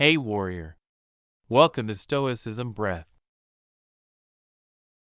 Hey warrior, welcome to Stoicism Breath.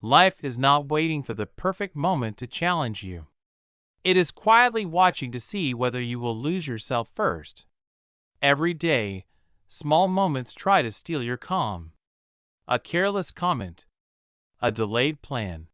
Life is not waiting for the perfect moment to challenge you. It is quietly watching to see whether you will lose yourself first. Every day, small moments try to steal your calm. A careless comment, a delayed plan,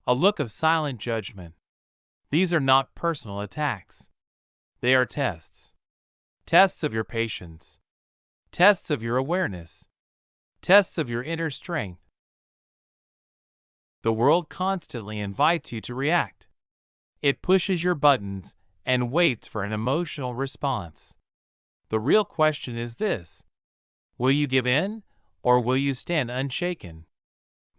a look of silent judgment. These are not personal attacks. They are tests. Tests of your patience. Tests of your awareness. Tests of your inner strength. The world constantly invites you to react. It pushes your buttons and waits for an emotional response. The real question is this: will you give in, or will you stand unshaken?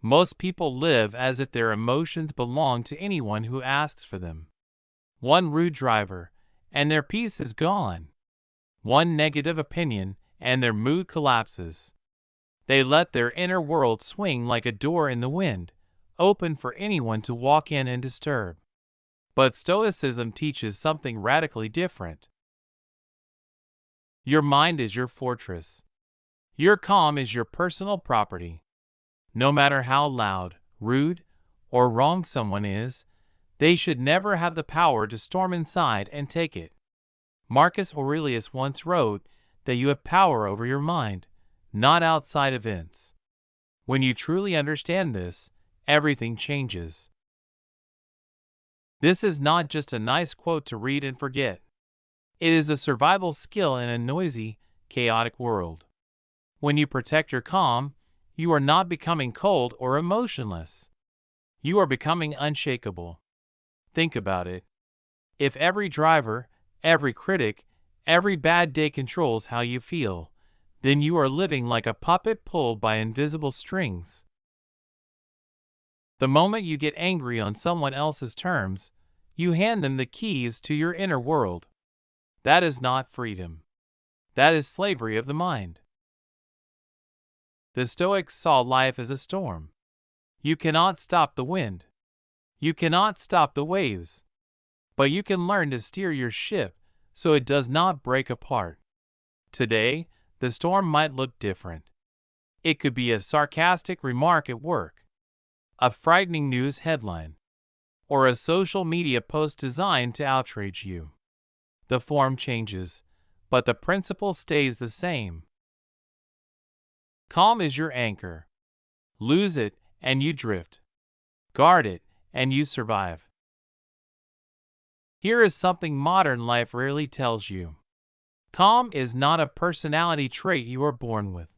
Most people live as if their emotions belong to anyone who asks for them. One rude driver, and their peace is gone. One negative opinion, and their mood collapses. They let their inner world swing like a door in the wind, open for anyone to walk in and disturb. But Stoicism teaches something radically different. Your mind is your fortress. Your calm is your personal property. No matter how loud, rude, or wrong someone is, they should never have the power to storm inside and take it. Marcus Aurelius once wrote that you have power over your mind, not outside events. When you truly understand this, everything changes. This is not just a nice quote to read and forget. It is a survival skill in a noisy, chaotic world. When you protect your calm, you are not becoming cold or emotionless. You are becoming unshakable. Think about it. If every driver, every critic, every bad day controls how you feel, then you are living like a puppet pulled by invisible strings. The moment you get angry on someone else's terms, you hand them the keys to your inner world. That is not freedom. That is slavery of the mind. The Stoics saw life as a storm. You cannot stop the wind. You cannot stop the waves. But you can learn to steer your ship so it does not break apart. Today, the storm might look different. It could be a sarcastic remark at work, a frightening news headline, or a social media post designed to outrage you. The form changes, but the principle stays the same. Calm is your anchor. Lose it and you drift. Guard it and you survive. Here is something modern life rarely tells you. Calm is not a personality trait you are born with.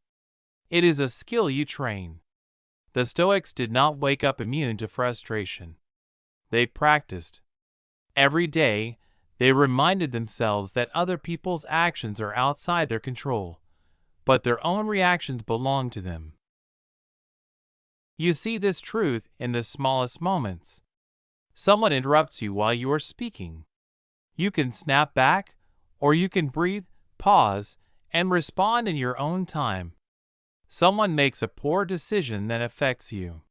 It is a skill you train. The Stoics did not wake up immune to frustration. They practiced. Every day, they reminded themselves that other people's actions are outside their control, but their own reactions belong to them. You see this truth in the smallest moments. Someone interrupts you while you are speaking. You can snap back, or you can breathe, pause, and respond in your own time. Someone makes a poor decision that affects you.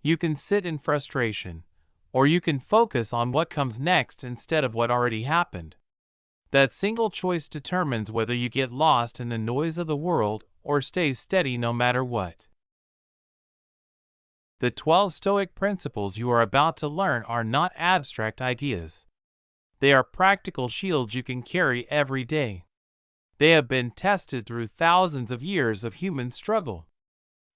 You can sit in frustration, or you can focus on what comes next instead of what already happened. That single choice determines whether you get lost in the noise of the world or stay steady no matter what. The 12 Stoic principles you are about to learn are not abstract ideas. They are practical shields you can carry every day. They have been tested through thousands of years of human struggle.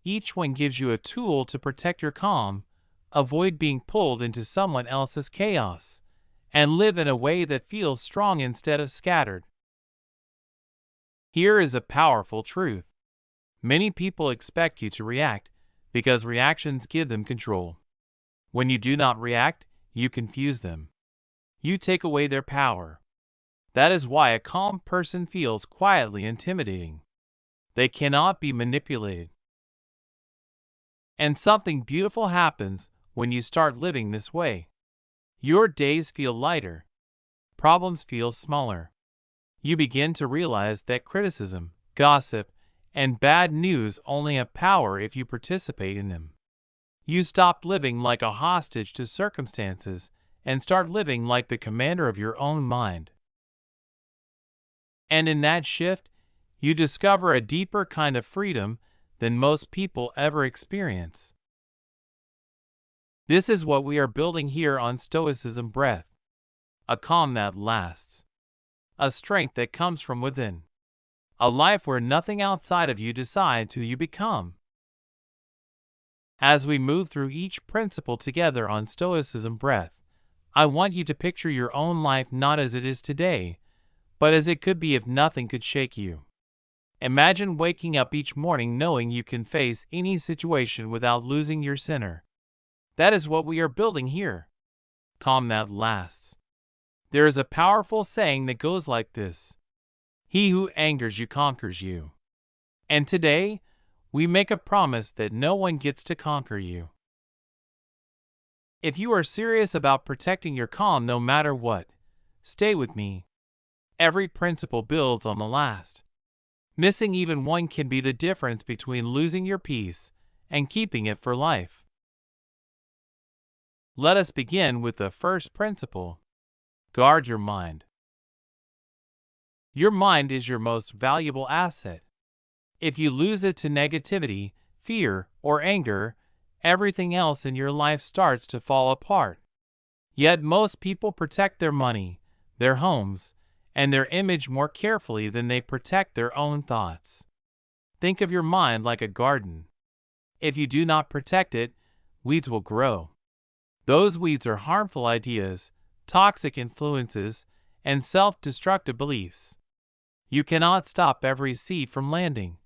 Each one gives you a tool to protect your calm, avoid being pulled into someone else's chaos, and live in a way that feels strong instead of scattered. Here is a powerful truth. Many people expect you to react because reactions give them control. When you do not react, you confuse them. You take away their power. That is why a calm person feels quietly intimidating. They cannot be manipulated. And something beautiful happens when you start living this way. Your days feel lighter. Problems feel smaller. You begin to realize that criticism, gossip, and bad news only have power if you participate in them. You stop living like a hostage to circumstances and start living like the commander of your own mind. And in that shift, you discover a deeper kind of freedom than most people ever experience. This is what we are building here on Stoicism Breath. A calm that lasts. A strength that comes from within. A life where nothing outside of you decides who you become. As we move through each principle together on Stoicism Breath, I want you to picture your own life not as it is today, but as it could be if nothing could shake you. Imagine waking up each morning knowing you can face any situation without losing your center. That is what we are building here. Calm that lasts. There is a powerful saying that goes like this: "He who angers you conquers you." And today, we make a promise that no one gets to conquer you. If you are serious about protecting your calm no matter what, stay with me. Every principle builds on the last. Missing even one can be the difference between losing your peace and keeping it for life. Let us begin with the first principle. Guard your mind. Your mind is your most valuable asset. If you lose it to negativity, fear, or anger, everything else in your life starts to fall apart. Yet most people protect their money, their homes, and their image more carefully than they protect their own thoughts. Think of your mind like a garden. If you do not protect it, weeds will grow. Those weeds are harmful ideas, toxic influences, and self-destructive beliefs. You cannot stop every seed from landing,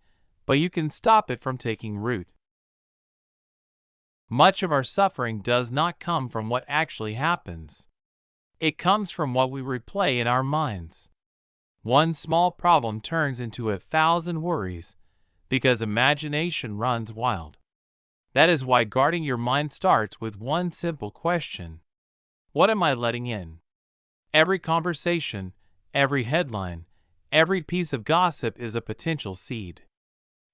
but you can stop it from taking root. Much of our suffering does not come from what actually happens. It comes from what we replay in our minds. One small problem turns into 1,000 worries because imagination runs wild. That is why guarding your mind starts with one simple question: what am I letting in? Every conversation, every headline, every piece of gossip is a potential seed.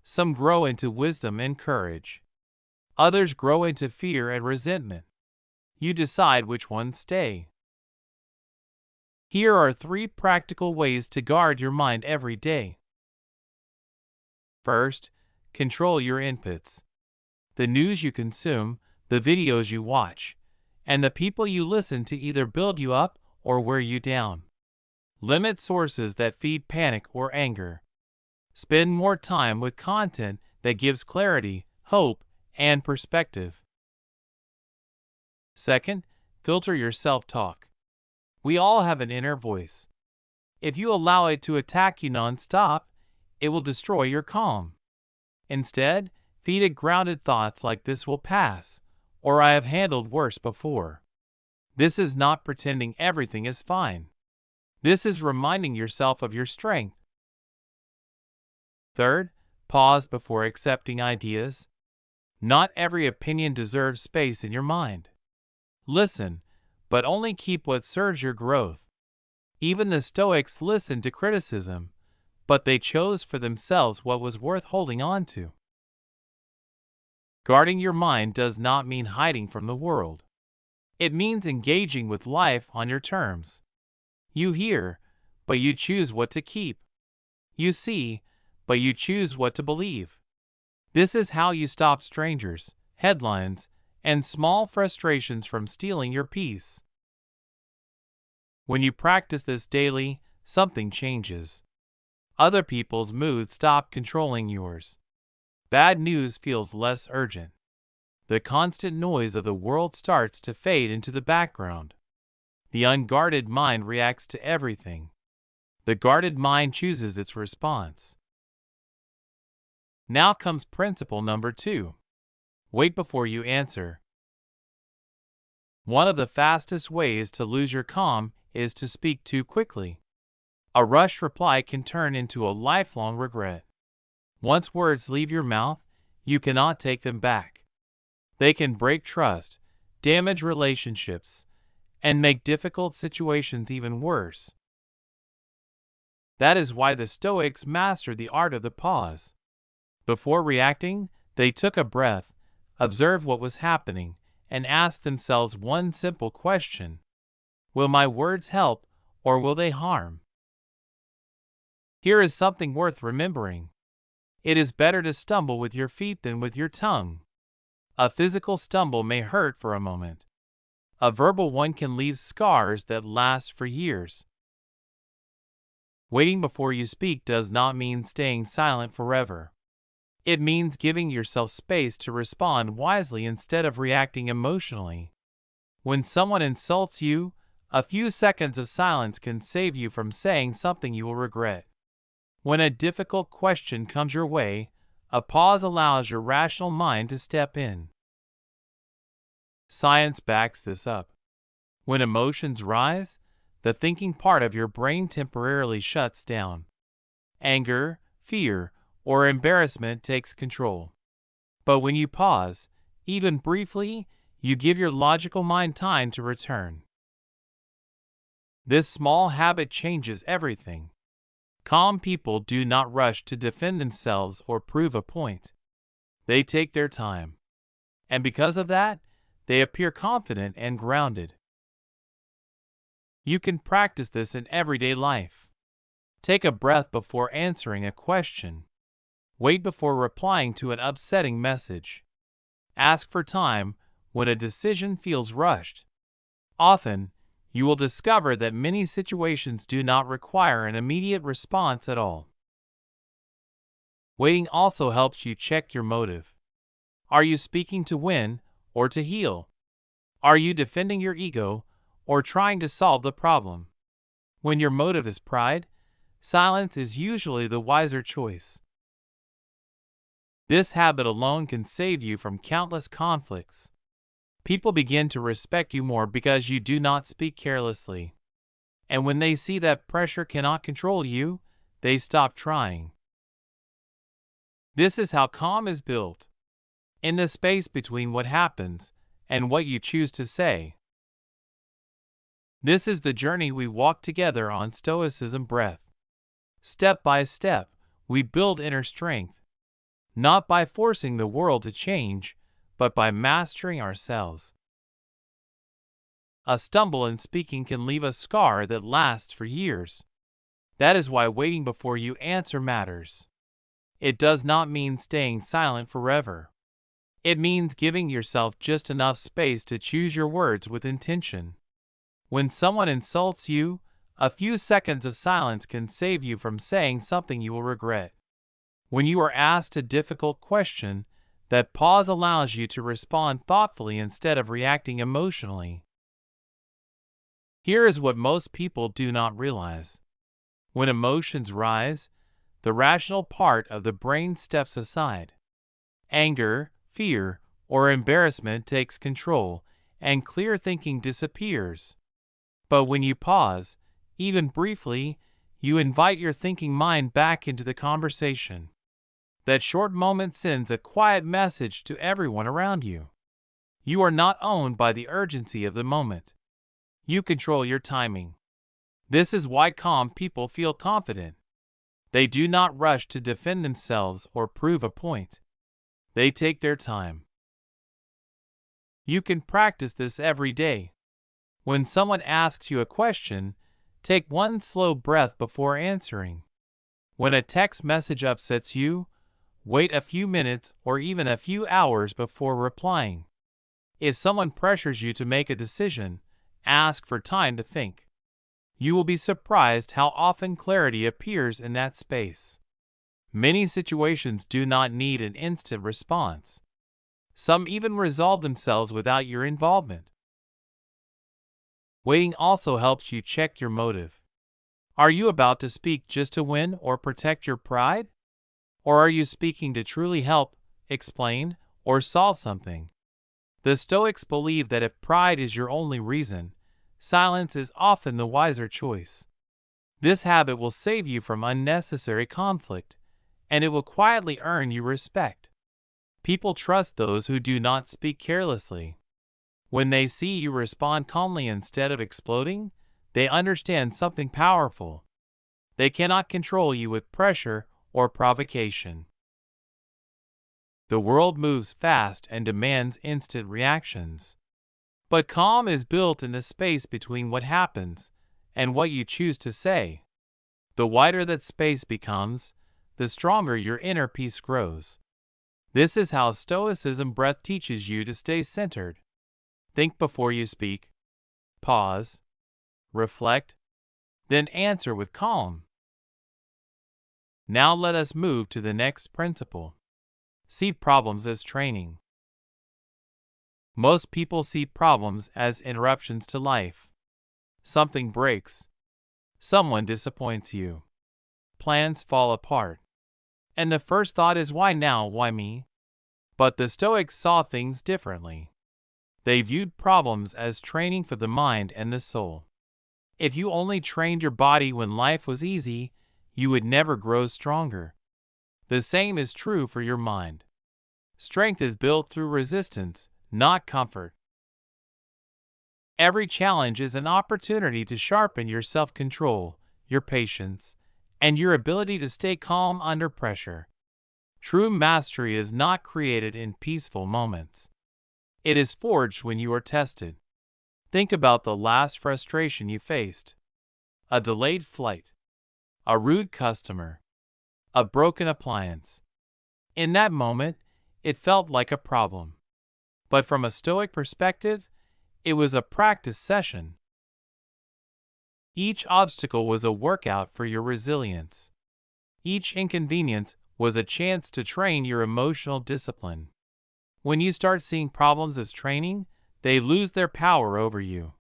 Some grow into wisdom and courage. Others grow into fear and resentment. You decide which ones stay. Here are 3 practical ways to guard your mind every day. First, control your inputs. The news you consume, the videos you watch, and the people you listen to either build you up or wear you down. Limit sources that feed panic or anger. Spend more time with content that gives clarity, hope, and perspective. Second, filter your self-talk. We all have an inner voice. If you allow it to attack you non-stop, it will destroy your calm. Instead, feed it grounded thoughts like "this will pass," or "I have handled worse before." This is not pretending everything is fine. This is reminding yourself of your strength. Third, pause before accepting ideas. Not every opinion deserves space in your mind. Listen, but only keep what serves your growth. Even the Stoics listened to criticism, but they chose for themselves what was worth holding on to. Guarding your mind does not mean hiding from the world. It means engaging with life on your terms. You hear, but you choose what to keep. You see, but you choose what to believe. This is how you stop strangers, headlines, and small frustrations from stealing your peace. When you practice this daily, something changes. Other people's moods stop controlling yours. Bad news feels less urgent. The constant noise of the world starts to fade into the background. The unguarded mind reacts to everything. The guarded mind chooses its response. Now comes principle number 2. Wait before you answer. One of the fastest ways to lose your calm is to speak too quickly. A rushed reply can turn into a lifelong regret. Once words leave your mouth, you cannot take them back. They can break trust, damage relationships, and make difficult situations even worse. That is why the Stoics mastered the art of the pause. Before reacting, they took a breath, observed what was happening, and asked themselves one simple question: will my words help, or will they harm? Here is something worth remembering. It is better to stumble with your feet than with your tongue. A physical stumble may hurt for a moment. A verbal one can leave scars that last for years. Waiting before you speak does not mean staying silent forever. It means giving yourself space to respond wisely instead of reacting emotionally. When someone insults you, a few seconds of silence can save you from saying something you will regret. When a difficult question comes your way, a pause allows your rational mind to step in. Science backs this up. When emotions rise, the thinking part of your brain temporarily shuts down. Anger, fear, or embarrassment takes control. But when you pause, even briefly, you give your logical mind time to return. This small habit changes everything. Calm people do not rush to defend themselves or prove a point. They take their time. And because of that, they appear confident and grounded. You can practice this in everyday life. Take a breath before answering a question. Wait before replying to an upsetting message. Ask for time when a decision feels rushed. Often, you will discover that many situations do not require an immediate response at all. Waiting also helps you check your motive. Are you speaking to win or to heal? Are you defending your ego or trying to solve the problem? When your motive is pride, silence is usually the wiser choice. This habit alone can save you from countless conflicts. People begin to respect you more because you do not speak carelessly. And when they see that pressure cannot control you, they stop trying. This is how calm is built. In the space between what happens and what you choose to say. This is the journey we walk together on Stoicism Breath. Step by step, we build inner strength. Not by forcing the world to change, but by mastering ourselves. A stumble in speaking can leave a scar that lasts for years. That is why waiting before you answer matters. It does not mean staying silent forever. It means giving yourself just enough space to choose your words with intention. When someone insults you, a few seconds of silence can save you from saying something you will regret. When you are asked a difficult question, that pause allows you to respond thoughtfully instead of reacting emotionally. Here is what most people do not realize. When emotions rise, the rational part of the brain steps aside. Anger, fear, or embarrassment takes control, and clear thinking disappears. But when you pause, even briefly, you invite your thinking mind back into the conversation. That short moment sends a quiet message to everyone around you. You are not owned by the urgency of the moment. You control your timing. This is why calm people feel confident. They do not rush to defend themselves or prove a point. They take their time. You can practice this every day. When someone asks you a question, take one slow breath before answering. When a text message upsets you, wait a few minutes or even a few hours before replying. If someone pressures you to make a decision, ask for time to think. You will be surprised how often clarity appears in that space. Many situations do not need an instant response. Some even resolve themselves without your involvement. Waiting also helps you check your motive. Are you about to speak just to win or protect your pride? Or are you speaking to truly help, explain, or solve something? The Stoics believe that if pride is your only reason, silence is often the wiser choice. This habit will save you from unnecessary conflict, and it will quietly earn you respect. People trust those who do not speak carelessly. When they see you respond calmly instead of exploding, they understand something powerful. They cannot control you with pressure or provocation. The world moves fast and demands instant reactions. But calm is built in the space between what happens and what you choose to say. The wider that space becomes, the stronger your inner peace grows. This is how Stoicism Breath teaches you to stay centered. Think before you speak. Pause. Reflect. Then answer with calm. Now let us move to the next principle. See problems as training. Most people see problems as interruptions to life. Something breaks. Someone disappoints you. Plans fall apart. And the first thought is, why now, why me? But the Stoics saw things differently. They viewed problems as training for the mind and the soul. If you only trained your body when life was easy, you would never grow stronger. The same is true for your mind. Strength is built through resistance, not comfort. Every challenge is an opportunity to sharpen your self-control, your patience, and your ability to stay calm under pressure. True mastery is not created in peaceful moments. It is forged when you are tested. Think about the last frustration you faced. A delayed flight. A rude customer. A broken appliance. In that moment, it felt like a problem. But from a Stoic perspective, it was a practice session. Each obstacle was a workout for your resilience. Each inconvenience was a chance to train your emotional discipline. When you start seeing problems as training, they lose their power over you.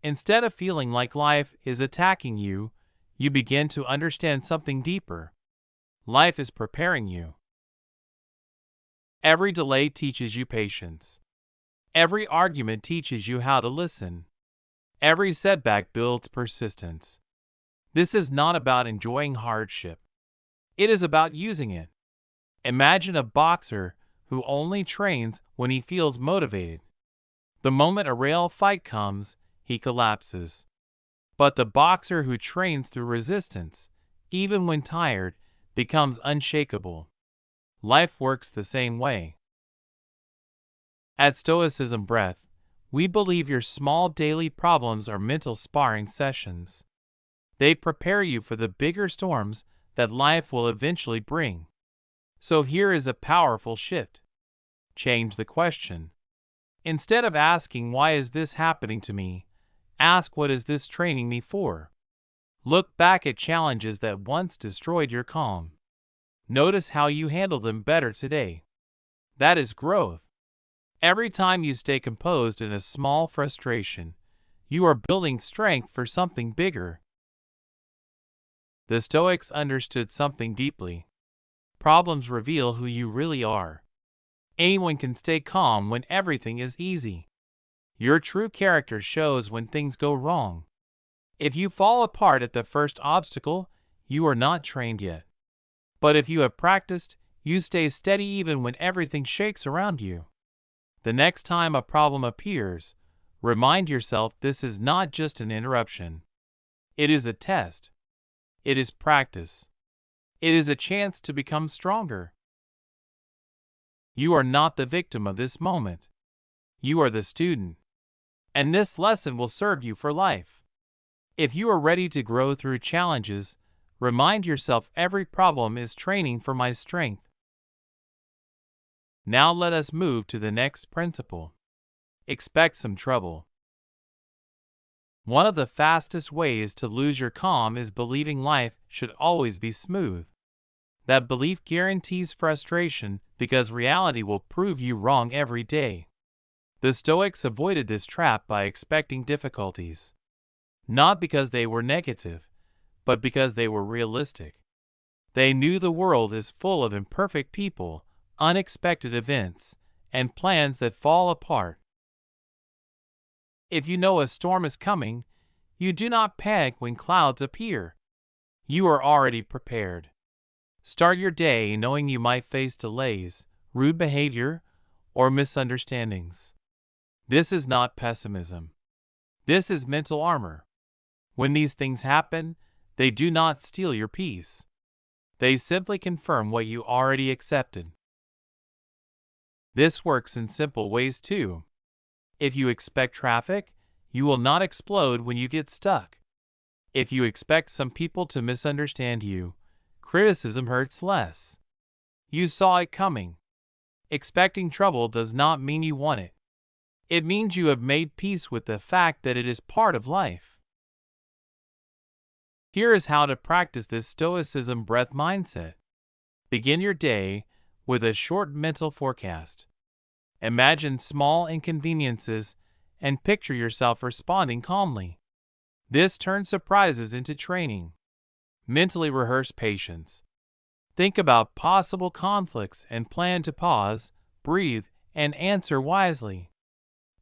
Instead of feeling like life is attacking you, you begin to understand something deeper. Life is preparing you. Every delay teaches you patience. Every argument teaches you how to listen. Every setback builds persistence. This is not about enjoying hardship. It is about using it. Imagine a boxer who only trains when he feels motivated. The moment a real fight comes, he collapses. But the boxer who trains through resistance, even when tired, becomes unshakable. Life works the same way. At Stoicism Breath, we believe your small daily problems are mental sparring sessions. They prepare you for the bigger storms that life will eventually bring. So here is a powerful shift. Change the question. Instead of asking, why is this happening to me? Ask, what is this training me for? Look back at challenges that once destroyed your calm. Notice how you handle them better today. That is growth. Every time you stay composed in a small frustration, you are building strength for something bigger. The Stoics understood something deeply. Problems reveal who you really are. Anyone can stay calm when everything is easy. Your true character shows when things go wrong. If you fall apart at the first obstacle, you are not trained yet. But if you have practiced, you stay steady even when everything shakes around you. The next time a problem appears, remind yourself this is not just an interruption. It is a test. It is practice. It is a chance to become stronger. You are not the victim of this moment. You are the student. And this lesson will serve you for life. If you are ready to grow through challenges, remind yourself every problem is training for my strength. Now let us move to the next principle. Expect some trouble. One of the fastest ways to lose your calm is believing life should always be smooth. That belief guarantees frustration because reality will prove you wrong every day. The Stoics avoided this trap by expecting difficulties. Not because they were negative, but because they were realistic. They knew the world is full of imperfect people, unexpected events, and plans that fall apart. If you know a storm is coming, you do not panic when clouds appear. You are already prepared. Start your day knowing you might face delays, rude behavior, or misunderstandings. This is not pessimism. This is mental armor. When these things happen, they do not steal your peace. They simply confirm what you already accepted. This works in simple ways too. If you expect traffic, you will not explode when you get stuck. If you expect some people to misunderstand you, criticism hurts less. You saw it coming. Expecting trouble does not mean you want it. It means you have made peace with the fact that it is part of life. Here is how to practice this Stoicism Breath mindset. Begin your day with a short mental forecast. Imagine small inconveniences and picture yourself responding calmly. This turns surprises into training. Mentally rehearse patience. Think about possible conflicts and plan to pause, breathe, and answer wisely.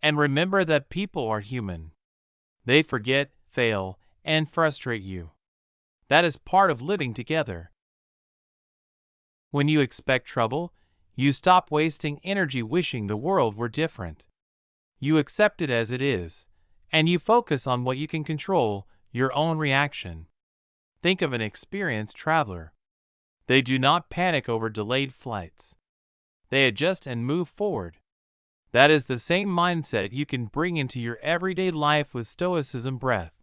And remember that people are human. They forget, fail, and frustrate you. That is part of living together. When you expect trouble, you stop wasting energy wishing the world were different. You accept it as it is, and you focus on what you can control, your own reaction. Think of an experienced traveler. They do not panic over delayed flights. They adjust and move forward. That is the same mindset you can bring into your everyday life with Stoicism Breath.